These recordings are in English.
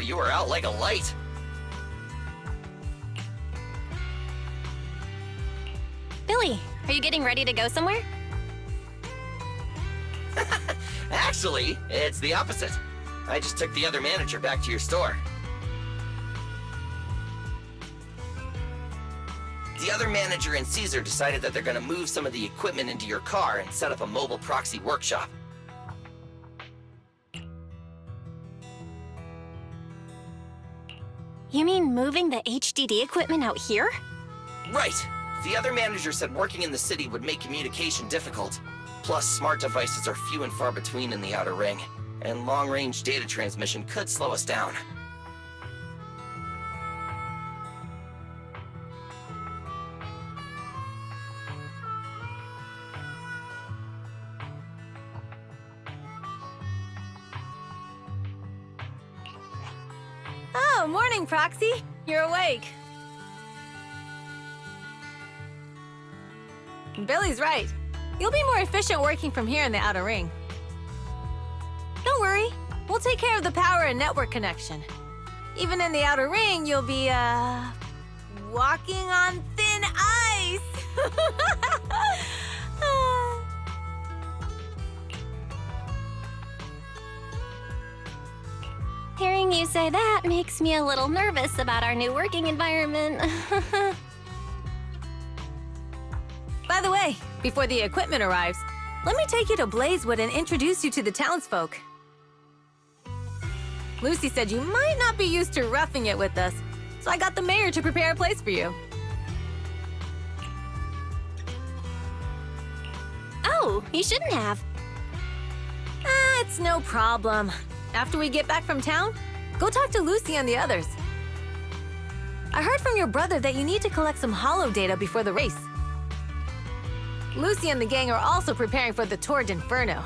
you were out like a light. Billy, are you getting ready to go somewhere? Actually, it's the opposite. I just took the other manager back to your store. The other manager and Caesar decided that they're gonna move some of the equipment into your car and set up a mobile proxy workshop. You mean moving the HDD equipment out here? Right. The other manager said working in the city would make communication difficult. Plus, smart devices are few and far between in the Outer Ring, and long-range data transmission could slow us down. Oh, morning, Proxy. You're awake. Billy's right. You'll be more efficient working from here in the Outer Ring. Don't worry. We'll take care of the power and network connection. Even in the Outer Ring, you'll be, walking on thin ice! Hearing you say that makes me a little nervous about our new working environment. By the way, before the equipment arrives, let me take you to Blazewood and introduce you to the townsfolk. Lucy said you might not be used to roughing it with us, so I got the mayor to prepare a place for you. Oh, you shouldn't have. It's no problem. After we get back from town, go talk to Lucy and the others. I heard from your brother that you need to collect some holo data before the race. Lucy and the gang are also preparing for the Tour d'Inferno.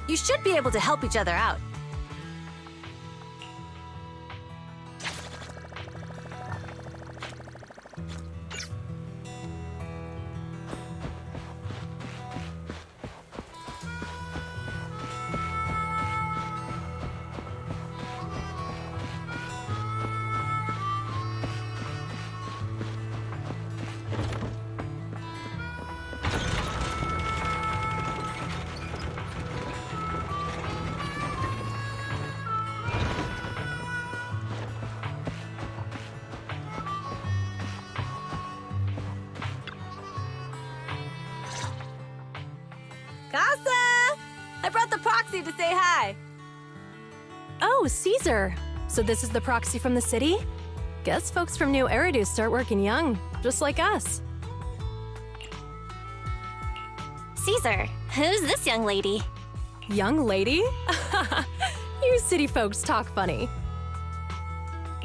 You should be able to help each other out. Casa! I brought the proxy to say hi. Oh, Caesar. So this is the proxy from the city? Guess folks from New Eridu start working young, just like us. Caesar, who's this young lady? Young lady? You city folks talk funny.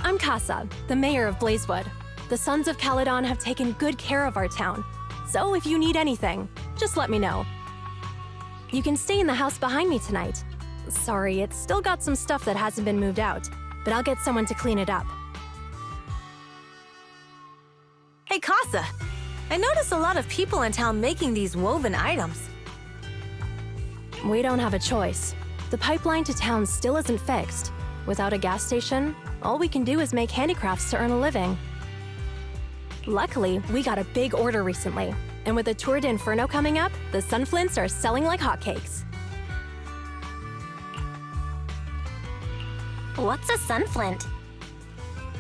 I'm Casa, the mayor of Blazewood. The Sons of Caledon have taken good care of our town. So if you need anything, just let me know. You can stay in the house behind me tonight. Sorry, it's still got some stuff that hasn't been moved out, but I'll get someone to clean it up. Hey, Casa. I noticed a lot of people in town making these woven items. We don't have a choice. The pipeline to town still isn't fixed. Without a gas station, all we can do is make handicrafts to earn a living. Luckily, we got a big order recently, and with the Tour d'Inferno coming up, the sunflints are selling like hotcakes. What's a sunflint?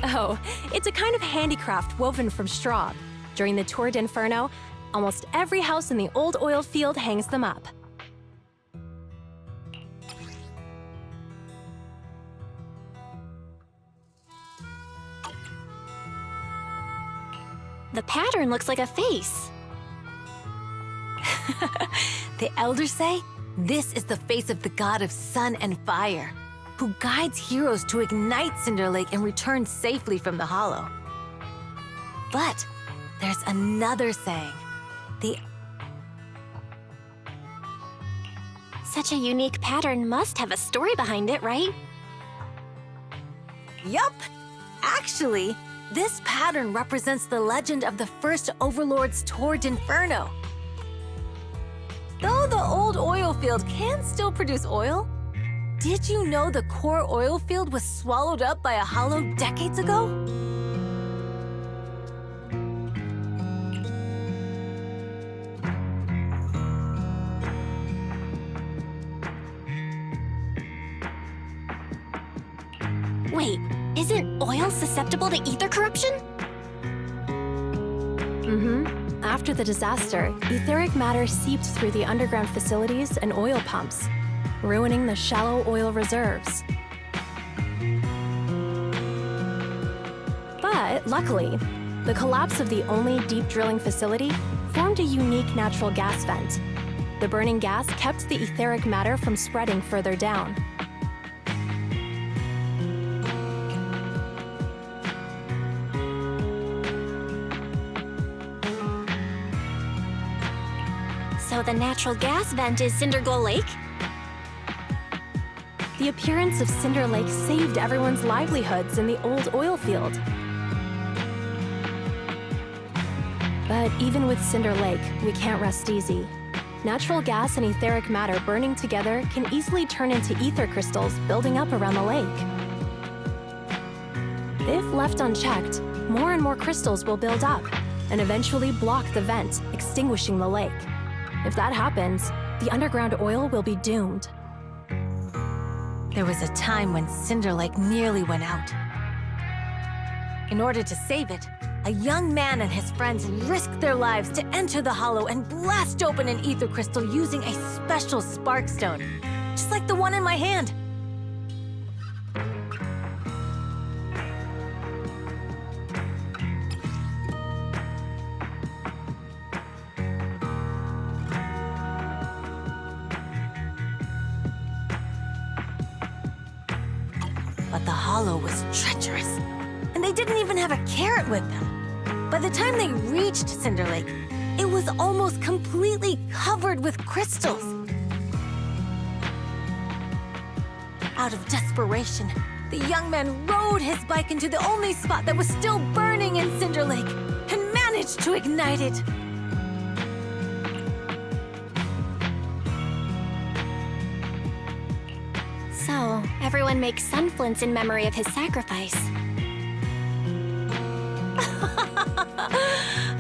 Oh, it's a kind of handicraft woven from straw. During the Tour d'Inferno, almost every house in the old oil field hangs them up. The pattern looks like a face. The elders say this is the face of the god of sun and fire, who guides heroes to ignite Cinder Lake and return safely from the hollow. But there's another saying. Such a unique pattern must have a story behind it, right? Yup! Actually, this pattern represents the legend of the first Overlord's Tour d'Inferno. Though the old oil field can still produce oil, Did you know the core oil field was swallowed up by a hollow decades ago? Wait, isn't oil susceptible to ether corruption? Mm-hmm. After the disaster, etheric matter seeped through the underground facilities and oil pumps, ruining the shallow oil reserves. But luckily, the collapse of the only deep drilling facility formed a unique natural gas vent. The burning gas kept the etheric matter from spreading further down. So the natural gas vent is Cinderglow Lake? The appearance of Cinder Lake saved everyone's livelihoods in the old oil field. But even with Cinder Lake, we can't rest easy. Natural gas and etheric matter burning together can easily turn into ether crystals building up around the lake. If left unchecked, more and more crystals will build up and eventually block the vent, extinguishing the lake. If that happens, the underground oil will be doomed. There was a time when Cinder Lake nearly went out. In order to save it, a young man and his friends risked their lives to enter the hollow and blast open an ether crystal using a special spark stone, just like the one in my hand. But the hollow was treacherous, and they didn't even have a carrot with them. By the time they reached Cinder Lake, it was almost completely covered with crystals. Out of desperation, the young man rode his bike into the only spot that was still burning in Cinder Lake and managed to ignite it. So, everyone makes sunflints in memory of his sacrifice.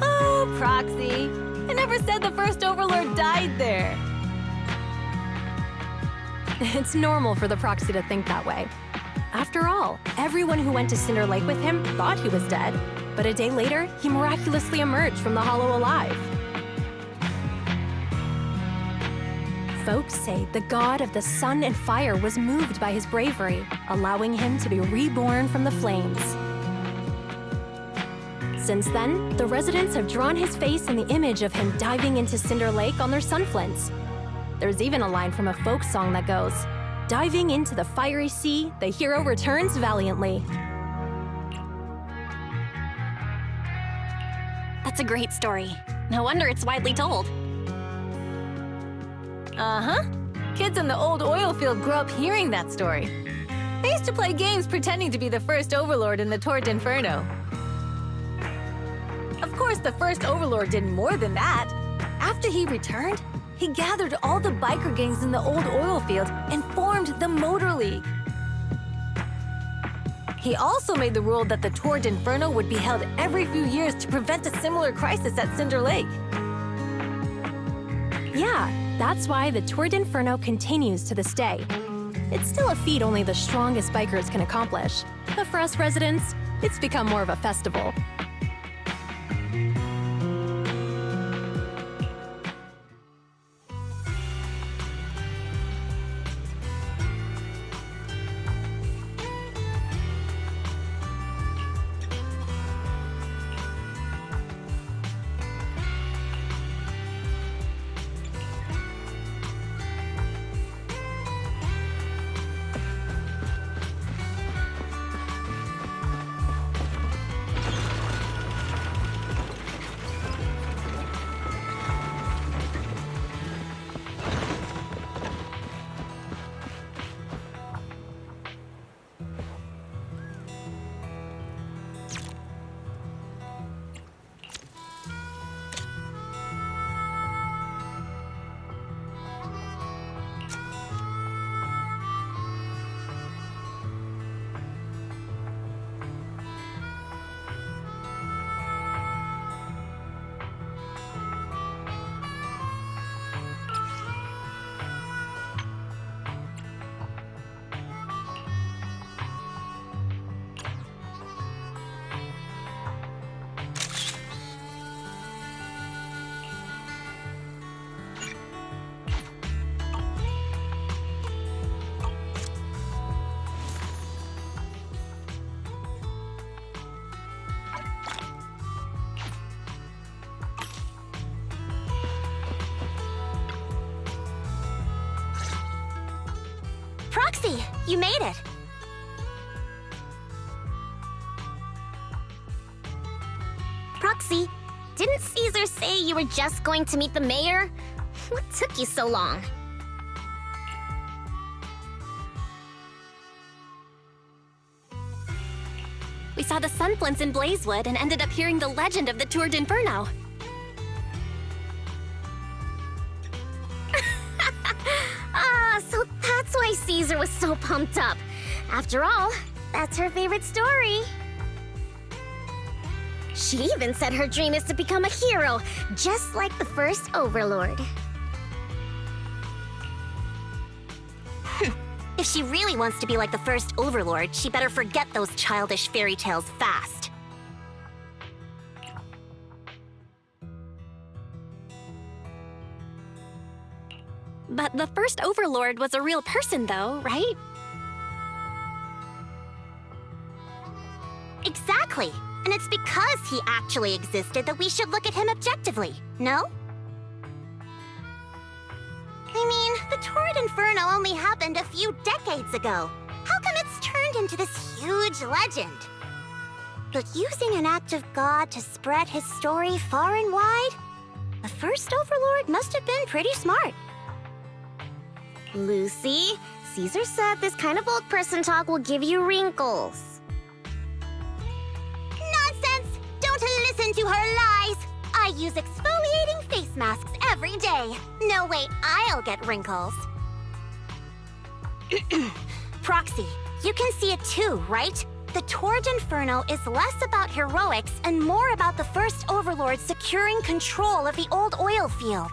Oh, Proxy. I never said the first Overlord died there. It's normal for the proxy to think that way. After all, everyone who went to Cinder Lake with him thought he was dead, but a day later, he miraculously emerged from the hollow alive. Folks say the god of the sun and fire was moved by his bravery, allowing him to be reborn from the flames. Since then, the residents have drawn his face in the image of him diving into Cinder Lake on their sunflints. There's even a line from a folk song that goes, "Diving into the fiery sea, the hero returns valiantly." That's a great story. No wonder it's widely told. Uh-huh. Kids in the old oil field grew up hearing that story. They used to play games pretending to be the first Overlord in the Torrent Inferno. Of course, the first Overlord did more than that. After he returned, he gathered all the biker gangs in the old oil field and formed the Motor League. He also made the rule that the Torrent Inferno would be held every few years to prevent a similar crisis at Cinder Lake. Yeah, that's why the Torrent Inferno continues to this day. It's still a feat only the strongest bikers can accomplish, but for us residents, it's become more of a festival. Proxy, you made it. Proxy, didn't Caesar say you were just going to meet the mayor? What took you so long? We saw the sunflints in Blazewood and ended up hearing the legend of the Tour d'Inferno. So that's why Caesar was so pumped up. After all, that's her favorite story. She even said her dream is to become a hero, just like the first Overlord. If she really wants to be like the first Overlord, she better forget those childish fairy tales fast. But the first Overlord was a real person, though, right? Exactly. And it's because he actually existed that we should look at him objectively, no? I mean, the Tour d'Inferno only happened a few decades ago. How come it's turned into this huge legend? But using an act of God to spread his story far and wide? The first Overlord must have been pretty smart. Lucy, Caesar said this kind of old person talk will give you wrinkles. Nonsense! Don't listen to her lies! I use exfoliating face masks every day. No way I'll get wrinkles. Proxy, you can see it too, right? The Tour d'Inferno is less about heroics and more about the first Overlord securing control of the old oil field.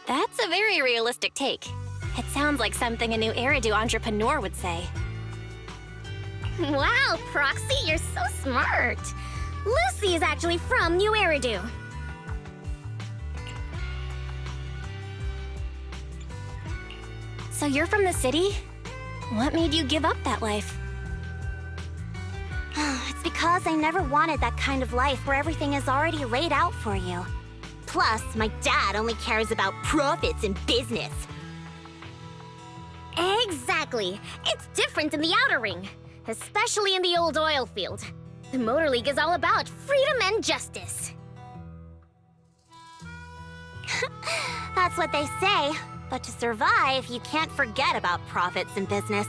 That's a very realistic take. It sounds like something a new Eridu entrepreneur would say. Wow, Proxy, you're so smart. Lucy is actually from New Eridu. So you're from the city? What made you give up that life? It's because I never wanted that kind of life where everything is already laid out for you. Plus, my dad only cares about profits and business. Exactly. It's different in the Outer Ring, especially in the old oil field. The Motor League is all about freedom and justice. That's what they say, but to survive, you can't forget about profits and business.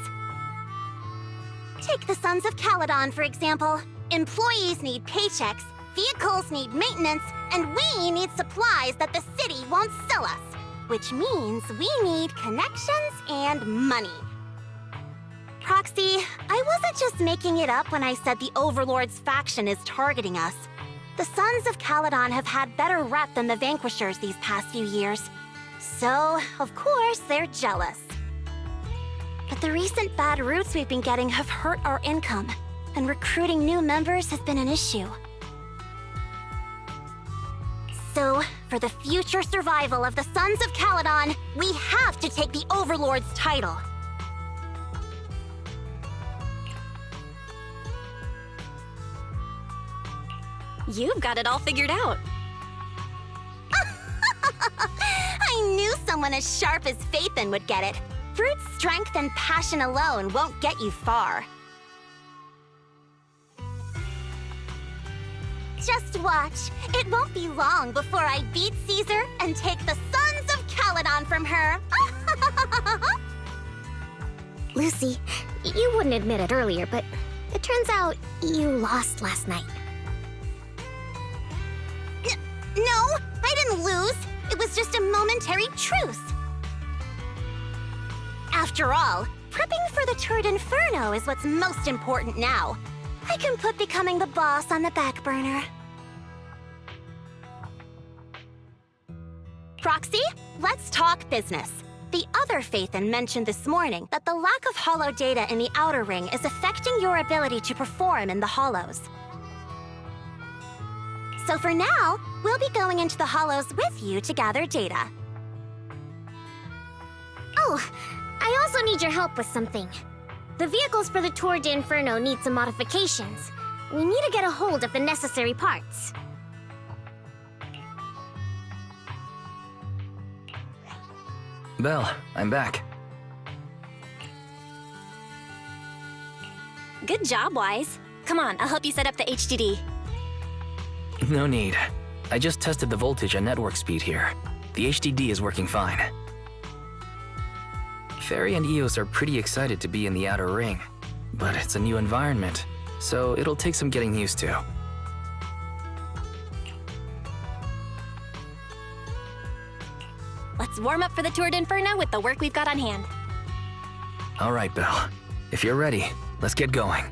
Take the Sons of Caledon, for example. Employees need paychecks, vehicles need maintenance, and we need supplies that the city won't sell us. Which means we need connections and money. Proxy, I wasn't just making it up when I said the Overlord's faction is targeting us. The Sons of Caledon have had better rep than the Vanquishers these past few years. So, of course, they're jealous. But the recent bad routes we've been getting have hurt our income, and recruiting new members has been an issue. So, for the future survival of the Sons of Caledon, we have to take the Overlord's title. You've got it all figured out. I knew someone as sharp as Phaethon would get it. Brute strength and passion alone won't get you far. Just watch. It won't be long before I beat Caesar and take the Sons of Caledon from her. Lucy, you wouldn't admit it earlier, but it turns out you lost last night. No, I didn't lose. It was just a momentary truce. After all, prepping for the Tour d'Inferno is what's most important now. I can put becoming the boss on the back burner. Proxy, let's talk business. The other Phaethon mentioned this morning that the lack of holo data in the Outer Ring is affecting your ability to perform in the Hollows. So for now, we'll be going into the Hollows with you to gather data. Oh, I also need your help with something. The vehicles for the Tour d'Inferno need some modifications. We need to get a hold of the necessary parts. Belle, I'm back. Good job, Wise. Come on, I'll help you set up the HDD. No need. I just tested the voltage and network speed here. The HDD is working fine. Fairy and Eos are pretty excited to be in the outer ring, but it's a new environment, so it'll take some getting used to. Let's warm up for the Tour d'Inferno with the work we've got on hand. All right, Belle. If you're ready, let's get going.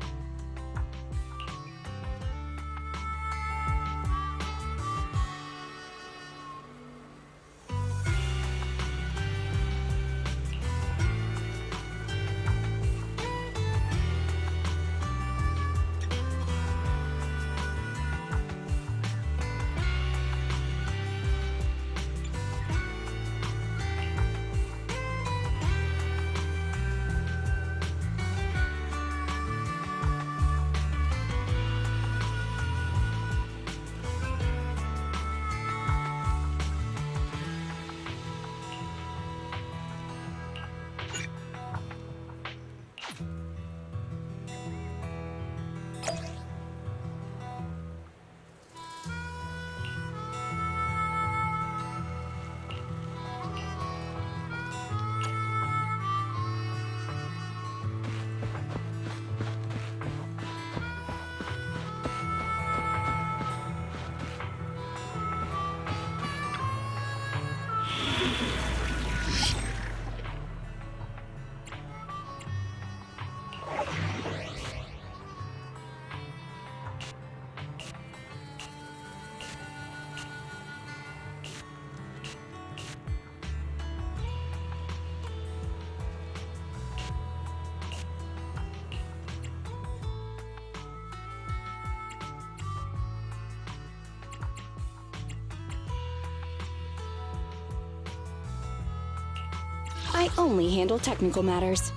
I only handle technical matters.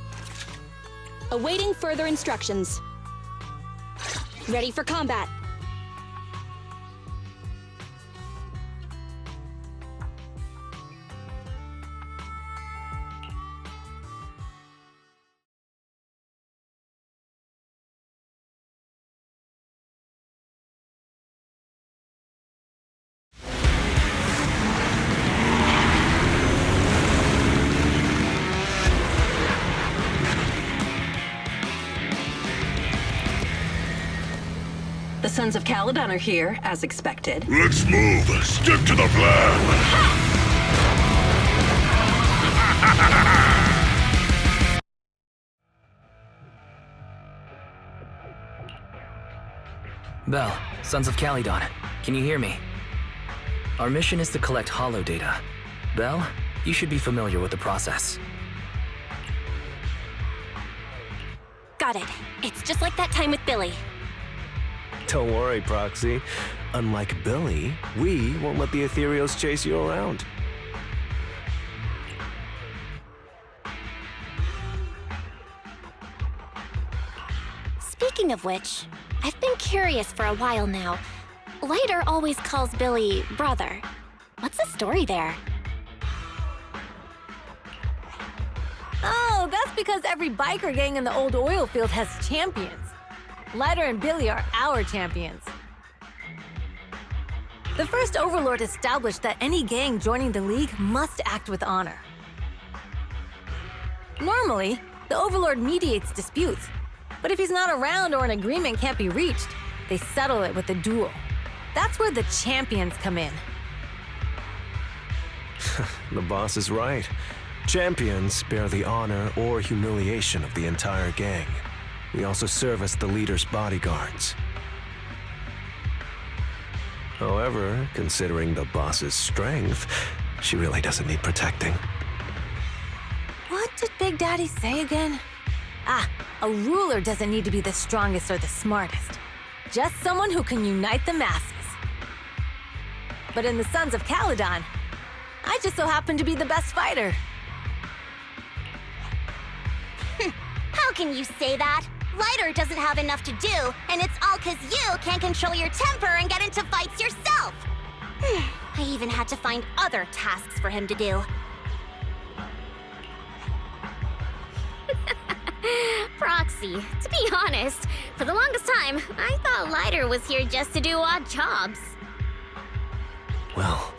Awaiting further instructions. Ready for combat. The Sons of Caledon are here, as expected. Let's move! Stick to the plan! Belle, Sons of Caledon, can you hear me? Our mission is to collect holo data. Belle, you should be familiar with the process. Got it. It's just like that time with Billy. Don't worry, Proxy. Unlike Billy, we won't let the Ethereals chase you around. Speaking of which, I've been curious for a while now. Lighter always calls Billy brother. What's the story there? Oh, that's because every biker gang in the old oil field has champions. Lighter and Billy are our champions. The first Overlord established that any gang joining the League must act with honor. Normally, the Overlord mediates disputes, but if he's not around or an agreement can't be reached, they settle it with a duel. That's where the champions come in. The boss is right. Champions bear the honor or humiliation of the entire gang. We also serve as the leader's bodyguards. However, considering the boss's strength, she really doesn't need protecting. What did Big Daddy say again? Ah, a ruler doesn't need to be the strongest or the smartest. Just someone who can unite the masses. But in the Sons of Caledon, I just so happen to be the best fighter. How How can you say that? Lighter doesn't have enough to do, and it's all 'cause you can't control your temper and get into fights yourself. I even had to find other tasks for him to do. Proxy, to be honest, for the longest time, I thought Lighter was here just to do odd jobs. Well,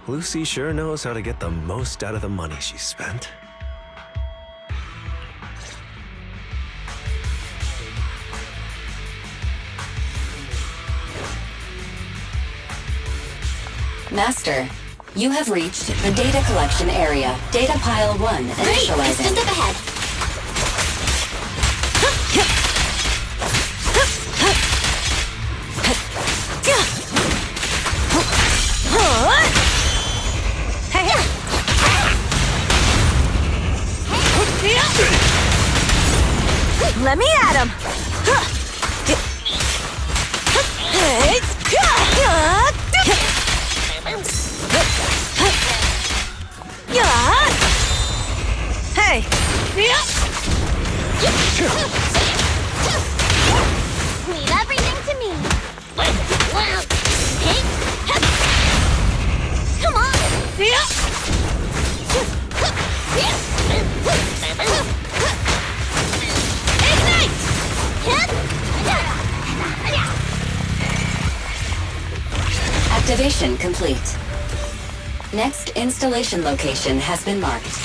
Lucy sure knows how to get the most out of the money she spent. Master, you have reached the data collection area. Data pile 1 initializing. Great, just up ahead. Let me at him! Hey! Leave everything to me. Come on! Activation complete. Next installation location has been marked.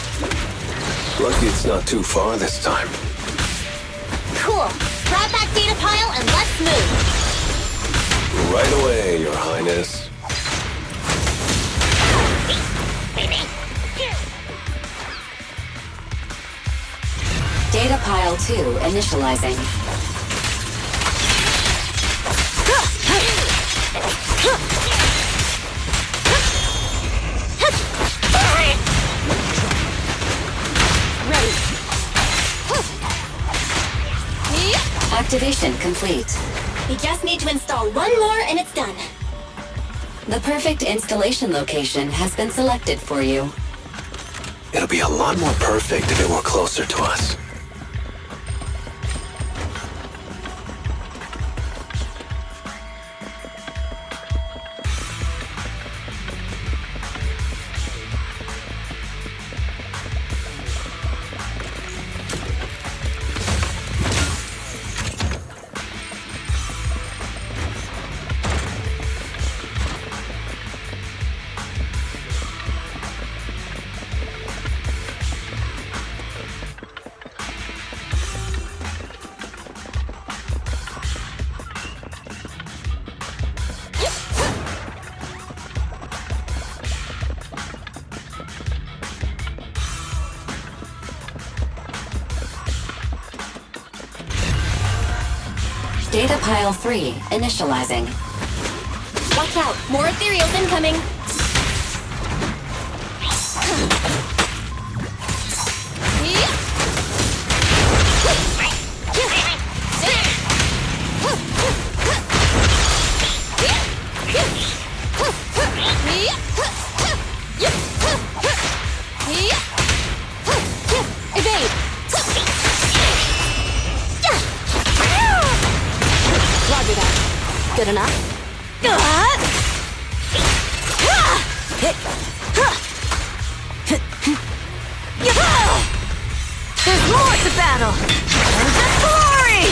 Lucky it's not too far this time. Cool. Grab that data pile and let's move. Right away, Your Highness. Data pile 2 initializing. Activation complete. We just need to install one more and it's done. The perfect installation location has been selected for you. It'll be a lot more perfect if it were closer to us. Data pile 3 initializing. Watch out, more ethereals incoming. Evade! Roger that. Good enough? There's more to battle! And just glory!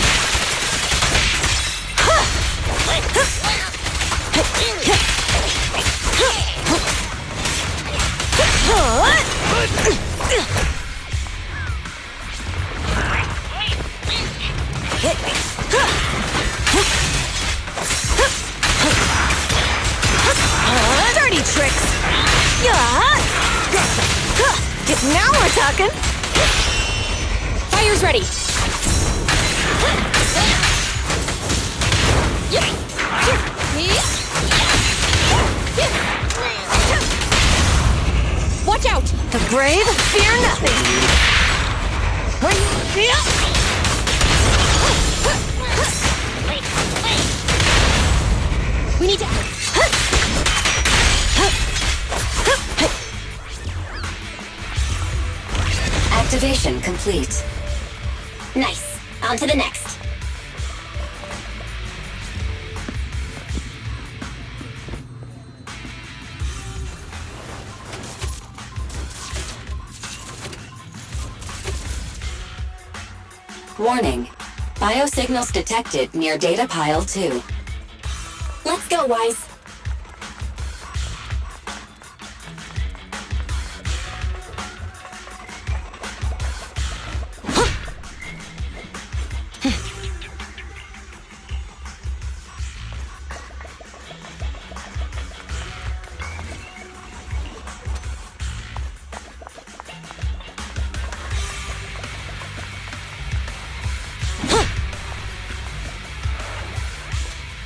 Dirty tricks! Now we're talking! Fire's ready! Watch out! The brave fear nothing! We need to... Activation complete. Nice. On to the next. Warning. Biosignals detected near data pile 2. Let's go, Wise.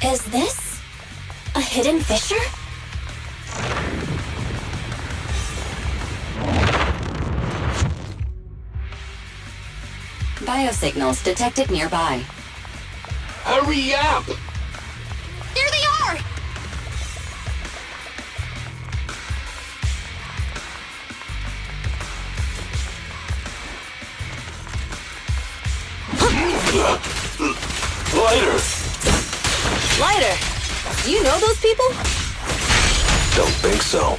Is this a hidden fissure? Biosignals detected nearby. Hurry up! There they are! Lighter! Lighter! Do you know those people? Don't think so.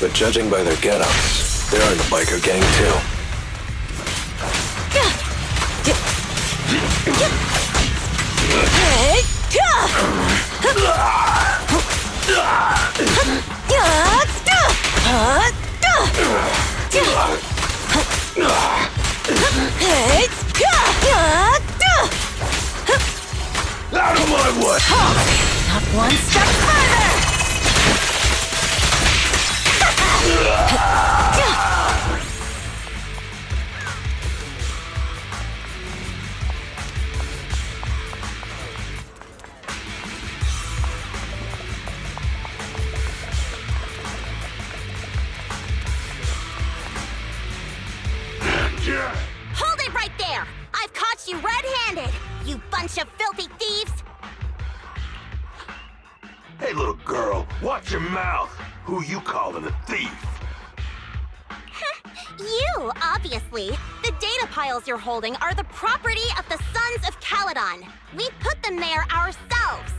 But judging by their get-ups, they're in the biker gang too. Out of my way! Not one step further! Hold it right there! I've caught you red-handed, you bunch of filthy thieves! Hey, little girl, watch your mouth. Who you calling a thief? You, obviously. The data piles you're holding are the property of the Sons of Caledon. We put them there ourselves.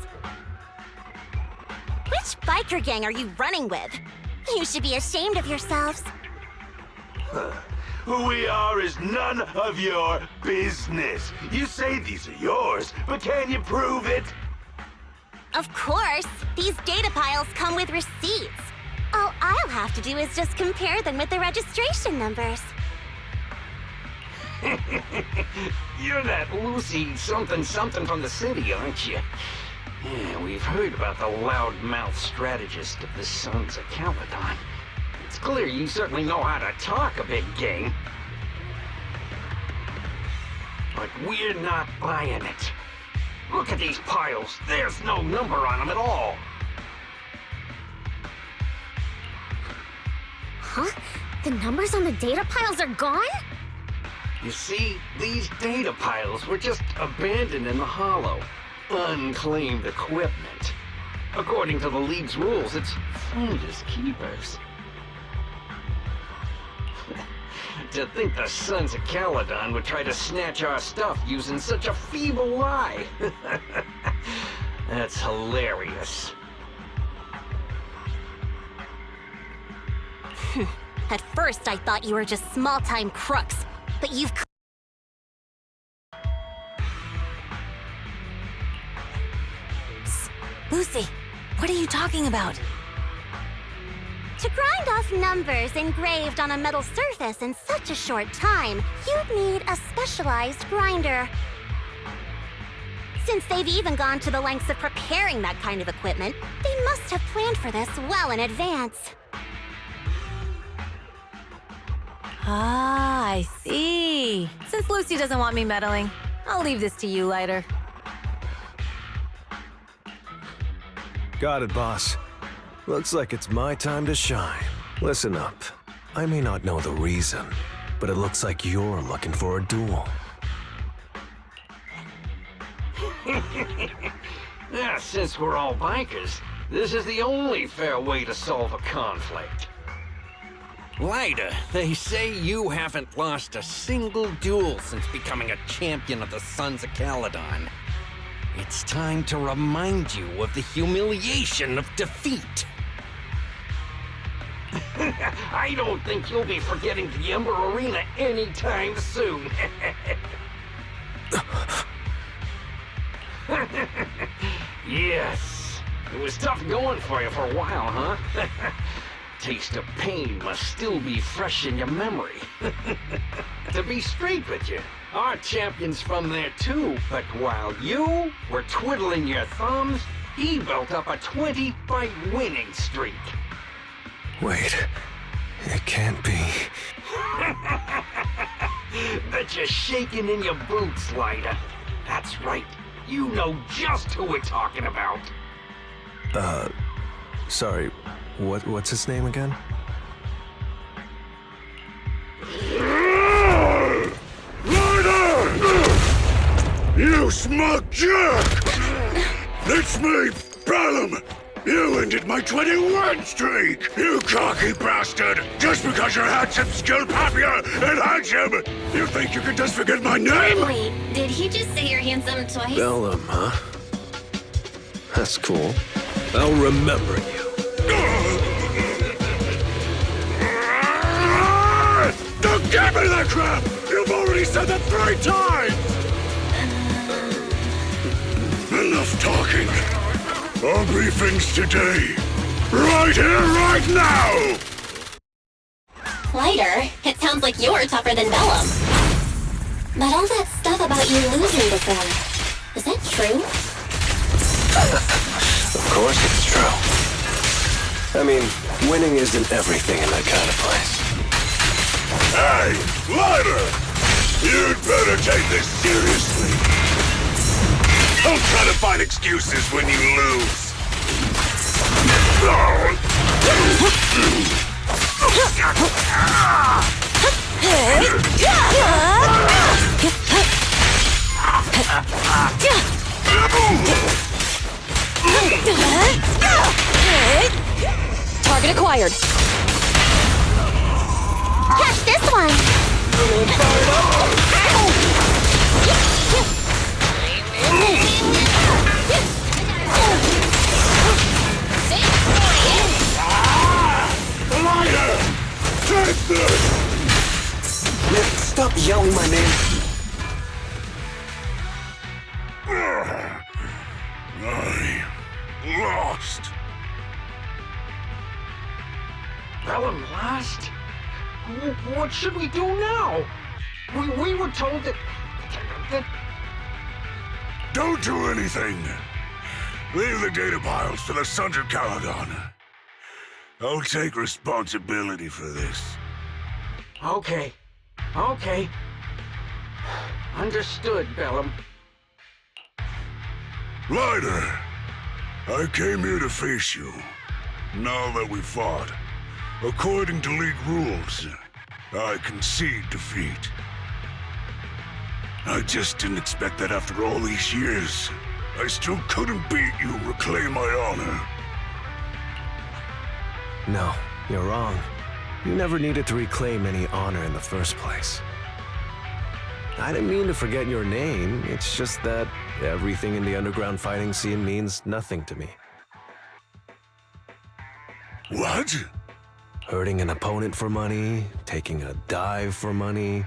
Which biker gang are you running with? You should be ashamed of yourselves. Who we are is none of your business. You say these are yours, but can you prove it? Of course. These data piles come with receipts. All I'll have to do is just compare them with the registration numbers. You're that Lucy something from the city, aren't you? Yeah, we've heard about the loudmouth strategist of the Sons of Caledon. It's clear you certainly know how to talk a big game. But we're not buying it. Look at these piles. There's no number on them at all. Huh? The numbers on the data piles are gone? You see, these data piles were just abandoned in the hollow. Unclaimed equipment. According to the League's rules, it's finders keepers. To think the Sons of Caledon would try to snatch our stuff using such a feeble lie. That's hilarious. At first, I thought you were just small-time crooks, but you've... Psst. Lucy, what are you talking about? To grind off numbers engraved on a metal surface in such a short time, you'd need a specialized grinder. Since they've even gone to the lengths of preparing that kind of equipment, they must have planned for this well in advance. Ah, I see. Since Lucy doesn't want me meddling, I'll leave this to you, Lighter. Got it, boss. Looks like it's my time to shine. Listen up. I may not know the reason, but it looks like you're looking for a duel. Yeah, since we're all bikers, this is the only fair way to solve a conflict. Lyda, they say you haven't lost a single duel since becoming a champion of the Sons of Caledon. It's time to remind you of the humiliation of defeat. I don't think you'll be forgetting the Ember Arena anytime soon. Yes, it was tough going for you for a while, huh? Taste of pain must still be fresh in your memory. To be straight with you, our champion's from there too, but while you were twiddling your thumbs, he built up a 20-fight winning streak. Wait, it can't be. Bet you're shaking in your boots, Lyda. That's right. You know just who we're talking about. Sorry, what's his name again? Ryder! You smug jerk! It's me, Bellum! You ended my 20-win streak! You cocky bastard! Just because you're handsome, skilled, popular, and handsome! You think you can just forget my name? Wait, did he just say you're handsome twice? Bellum, huh? That's cool. I'll remember you. Don't give me that crap! You've already said that 3 times! Enough talking. I'll be things today. Right here, right now! Lighter, it sounds like you're tougher than Bellum. But all that stuff about you losing before, is that true? Of course it's true. I mean, winning isn't everything in that kind of place. Hey, Ryder! You'd better take this seriously. Don't try to find excuses when you lose. Target acquired. Catch this one! Ryder! Take this! Man, stop yelling my name. I lost. Bellum lost? What should we do now? We were told that... Don't do anything. Leave the data piles to the Sons of Caledon. I'll take responsibility for this. Okay. Understood, Bellum. Ryder, I came here to face you. Now that we fought, according to League rules, I concede defeat. I just didn't expect that after all these years, I still couldn't beat you, reclaim my honor. No, you're wrong. You never needed to reclaim any honor in the first place. I didn't mean to forget your name, it's just that everything in the underground fighting scene means nothing to me. What? Hurting an opponent for money, taking a dive for money.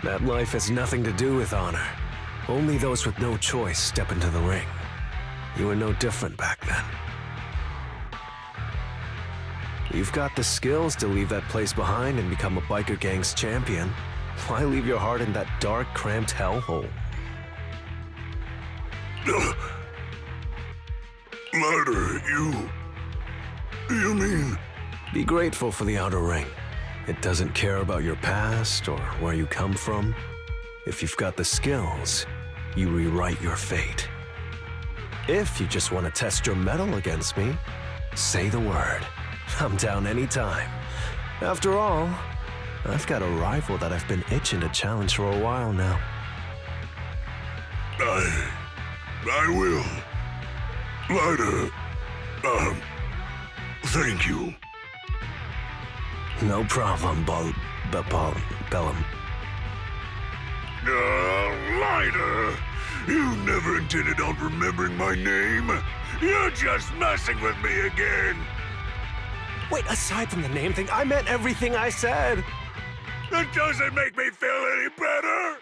That life has nothing to do with honor. Only those with no choice step into the ring. You were no different back then. You've got the skills to leave that place behind and become a biker gang's champion. Why leave your heart in that dark, cramped hellhole? Ryder, you mean... Be grateful for the outer ring. It doesn't care about your past or where you come from. If you've got the skills, you rewrite your fate. If you just want to test your mettle against me, say the word. I'm down anytime. After all, I've got a rival that I've been itching to challenge for a while now. I will. Ryder, thank you. No problem, Bellum. Lighter! You never intended on remembering my name. You're just messing with me again. Wait, aside from the name thing, I meant everything I said. That doesn't make me feel any better.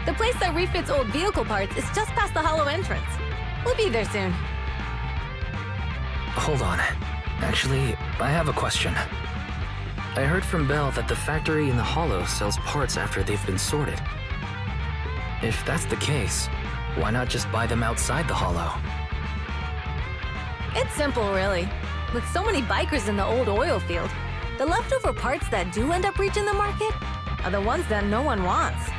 The place that refits old vehicle parts is just past the hollow entrance. We'll be there soon. Hold on. Actually, I have a question. I heard from Belle that the factory in the hollow sells parts after they've been sorted. If that's the case, why not just buy them outside the hollow? It's simple, really. With so many bikers in the old oil field, the leftover parts that do end up reaching the market are the ones that no one wants.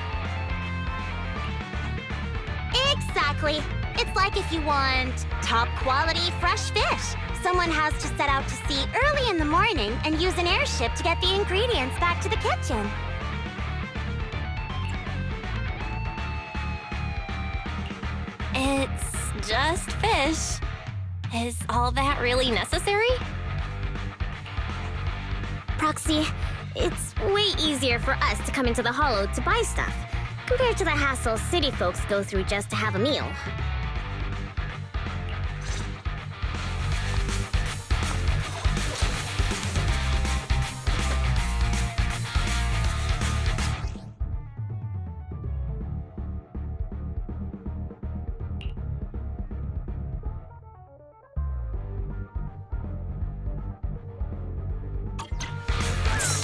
Exactly. It's like if you want top quality fresh fish. Someone has to set out to sea early in the morning and use an airship to get the ingredients back to the kitchen. It's just fish. Is all that really necessary? Proxy, it's way easier for us to come into the hollow to buy stuff, compared to the hassle city folks go through just to have a meal.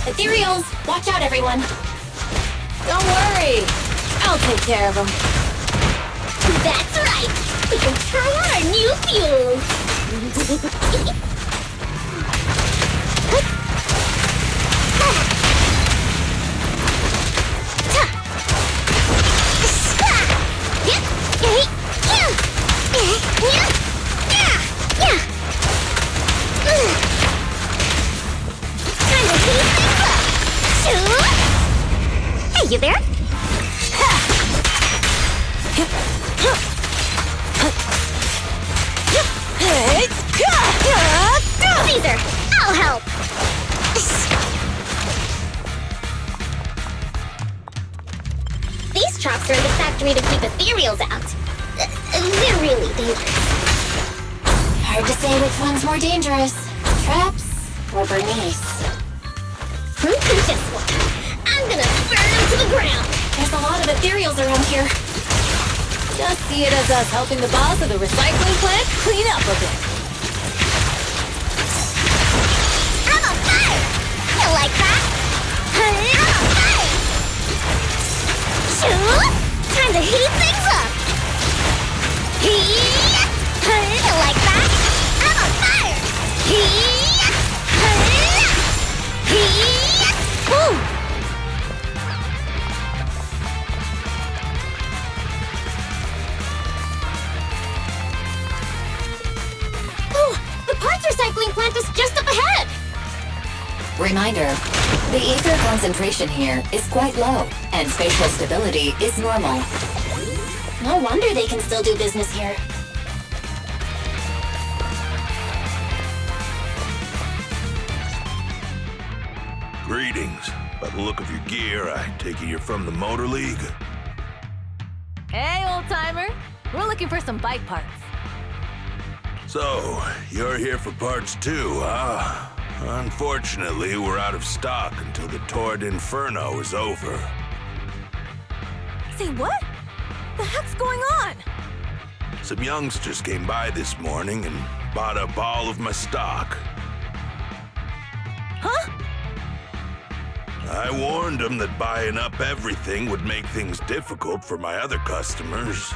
Ethereals! Watch out, everyone! Don't worry! I'll take care of them. That's right! We can try out our new fuel! Hey, you there? Caesar, I'll help! These traps are in the factory to keep ethereals out. They're really dangerous. Hard to say which one's more dangerous. Traps or Bernice? This one. I'm gonna burn them to the ground! There's a lot of ethereals around here. Just see it as us helping the boss of the recycling plant clean up a bit. I'm on fire! You like that? I'm on fire! Shoot! Time to heat things up! You like that? I'm on fire! Ooh! Reminder, the ether concentration here is quite low, and spatial stability is normal. No wonder they can still do business here. Greetings. By the look of your gear, I take it you're from the Motor League? Hey, old-timer. We're looking for some bike parts. So, you're here for parts too, huh? Unfortunately, we're out of stock until the Torrid Inferno is over. Say what? The heck's going on? Some youngsters came by this morning and bought up all of my stock. Huh? I warned them that buying up everything would make things difficult for my other customers.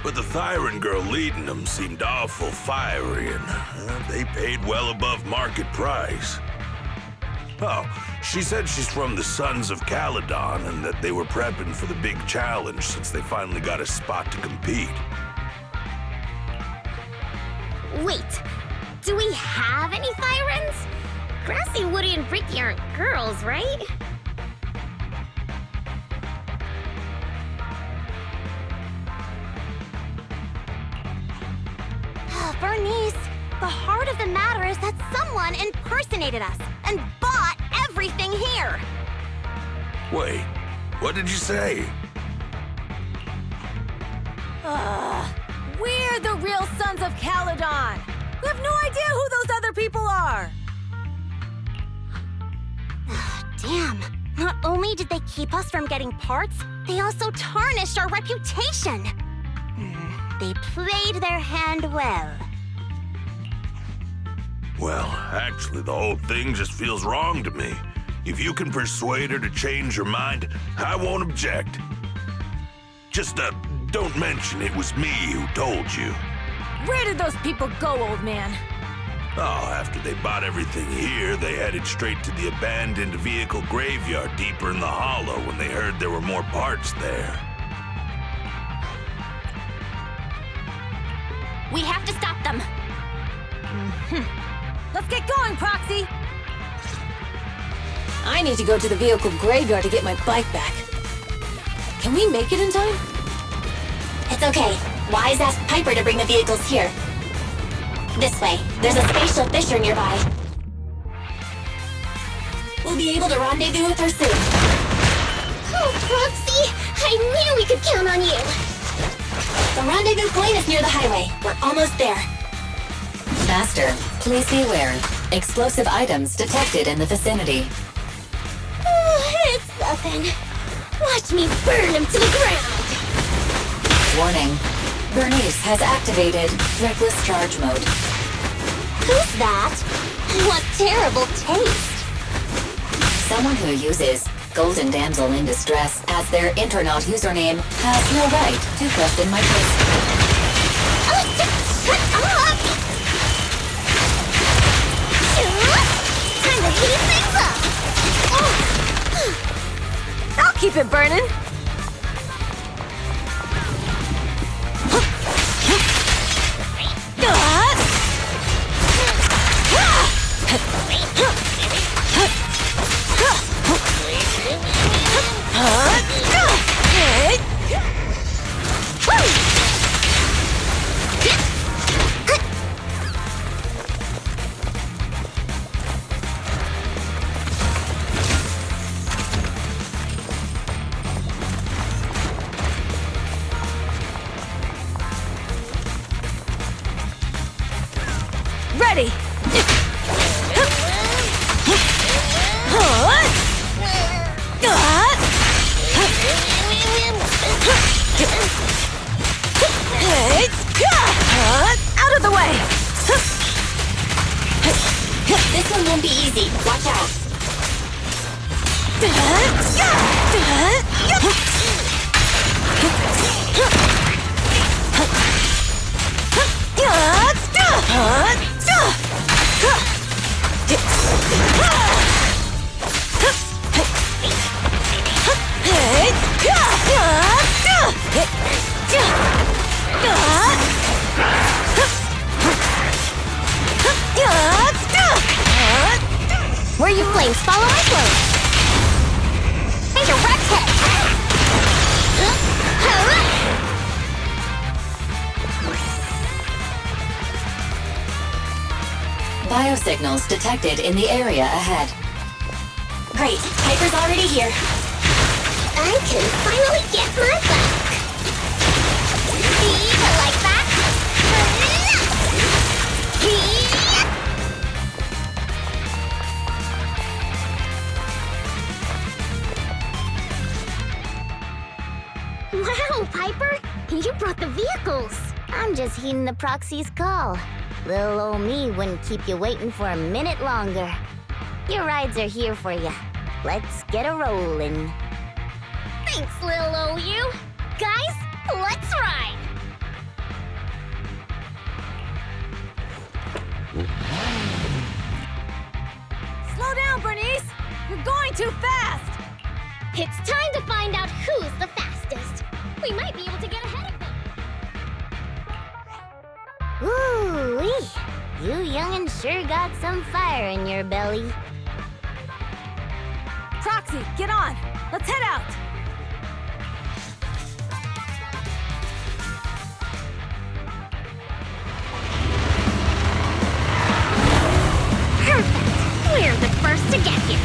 But the Thyran girl leading them seemed awful fiery, and they paid well above market price. Oh, she said she's from the Sons of Caledon and that they were prepping for the big challenge since they finally got a spot to compete. Wait, do we have any Thyrans? Grassy, Woody, and Bricky aren't girls, right? Bernice, the heart of the matter is that someone impersonated us and bought everything here. Wait, what did you say? We're the real Sons of Caledon. We have no idea who those other people are. Damn. Not only did they keep us from getting parts, they also tarnished our reputation. They played their hand well. Well, actually, the whole thing just feels wrong to me. If you can persuade her to change her mind, I won't object. Just, don't mention it was me who told you. Where did those people go, old man? Oh, after they bought everything here, they headed straight to the abandoned vehicle graveyard deeper in the hollow when they heard there were more parts there. We have to stop them. Let's get going, Proxy! I need to go to the vehicle graveyard to get my bike back. Can we make it in time? It's okay. Wise asked Piper to bring the vehicles here. This way. There's a spatial fissure nearby. We'll be able to rendezvous with her soon. Oh, Proxy! I knew we could count on you! The rendezvous point is near the highway. We're almost there. Master, please be aware. Explosive items detected in the vicinity. It's nothing. Watch me burn him to the ground! Warning. Bernice has activated Reckless Charge Mode. Who's that? What terrible taste! Someone who uses Golden Damsel in Distress as their Internaut username has no right to question my choice. Shut up! Time to heat things up! I'll keep it burning! Ready! Out of the way! This one won't be easy. Watch out. Where you flames, follow my flow. Hey, direct hit! Biosignals detected in the area ahead. Great, Piper's already here. I can finally get my back. Like that. Wow, Piper! You brought the vehicles! I'm just heeding the proxy's call. Little old me wouldn't keep you waiting for a minute longer. Your rides are here for you. Let's get a rollin'. Thanks, little old you. Guys, let's ride! Slow down, Bernice! You're going too fast! It's time to find out who's the fastest. We might be able to get ahead of them. Ooh-wee. You young'uns sure got some fire in your belly. Proxy, get on! Let's head out! Perfect! We're the first to get here.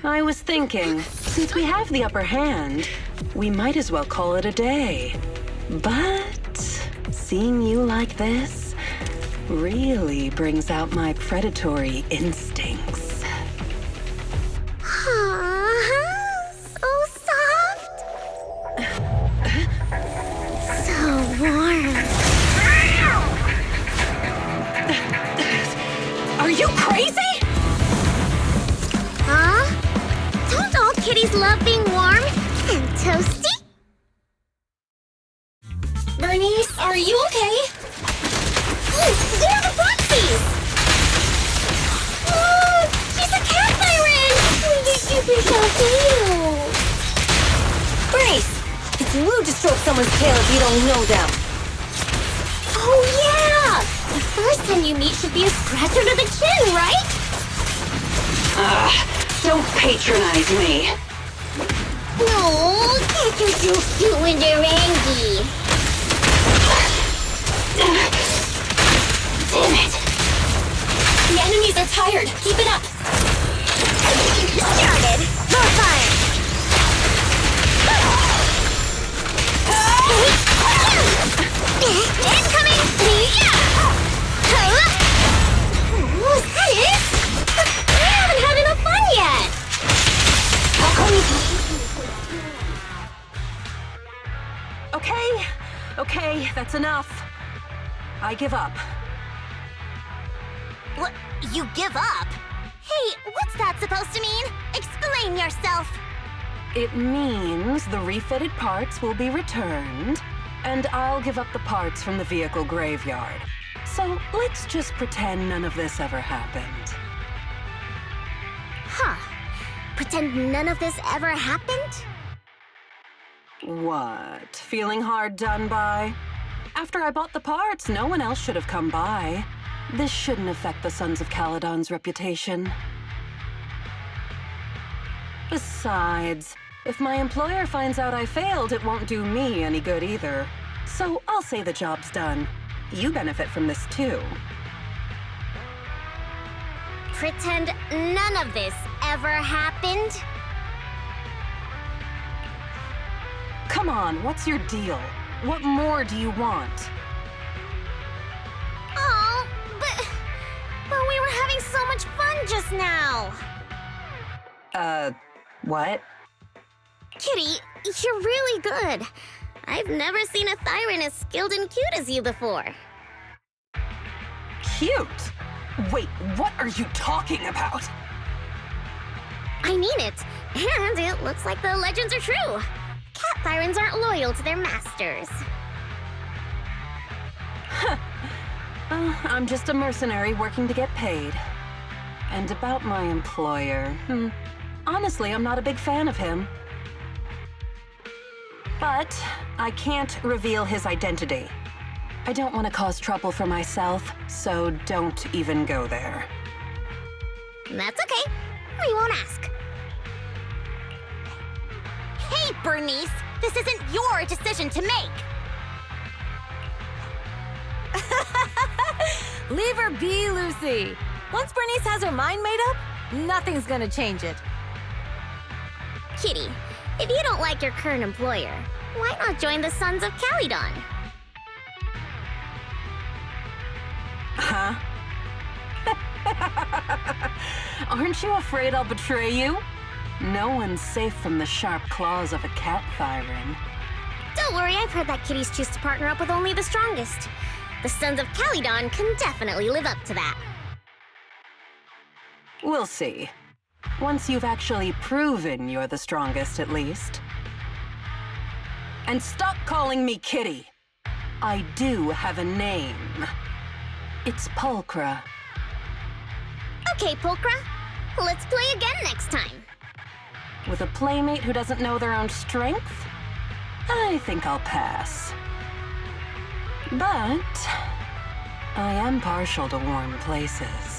I was thinking, since we have the upper hand, we might as well call it a day. But seeing you like this really brings out my predatory instincts. So soft. So warm. Are you crazy? Huh? Don't all kitties love being warm and toasty? Bernice, are you okay? Ooh, they're the proxies! Oh, she's a cat siren! We get super so cute! Bernice! It's rude to stroke someone's tail if you don't know them. Oh yeah! The first time you meet should be a scratch under the chin, right? Don't patronize me. No, can't you do cute when they're angry? Damn it. The enemies are tired. Keep it up. Started. More fire. Incoming. Was that it? We haven't had enough fun yet. Okay, that's enough. I give up. What? You give up? Hey, what's that supposed to mean? Explain yourself. It means the refitted parts will be returned, and I'll give up the parts from the vehicle graveyard. So let's just pretend none of this ever happened. Huh. Pretend none of this ever happened? What? Feeling hard done by? After I bought the parts, no one else should have come by. This shouldn't affect the Sons of Caledon's reputation. Besides, if my employer finds out I failed, it won't do me any good either. So I'll say the job's done. You benefit from this too. Pretend none of this ever happened? Come on, what's your deal? What more do you want? Oh, but we were having so much fun just now. What? Kitty, you're really good. I've never seen a Thyran as skilled and cute as you before. Cute? Wait, what are you talking about? I mean it. And it looks like the legends are true. Cat Thyrans aren't loyal to their masters. I'm just a mercenary working to get paid. And about my employer, Honestly, I'm not a big fan of him. But I can't reveal his identity. I don't want to cause trouble for myself, so don't even go there. That's okay. We won't ask. Hey, Bernice! This isn't your decision to make! Leave her be, Lucy. Once Bernice has her mind made up, nothing's gonna change it. Kitty, if you don't like your current employer, why not join the Sons of Calydon? Huh? Aren't you afraid I'll betray you? No one's safe from the sharp claws of a cat firing. Don't worry, I've heard that kitties choose to partner up with only the strongest. The Sons of Calydon can definitely live up to that. We'll see. Once you've actually proven you're the strongest, at least. And stop calling me Kitty. I do have a name. It's Pulchra. Okay, Pulchra. Let's play again next time. With a playmate who doesn't know their own strength? I think I'll pass. But I am partial to warm places.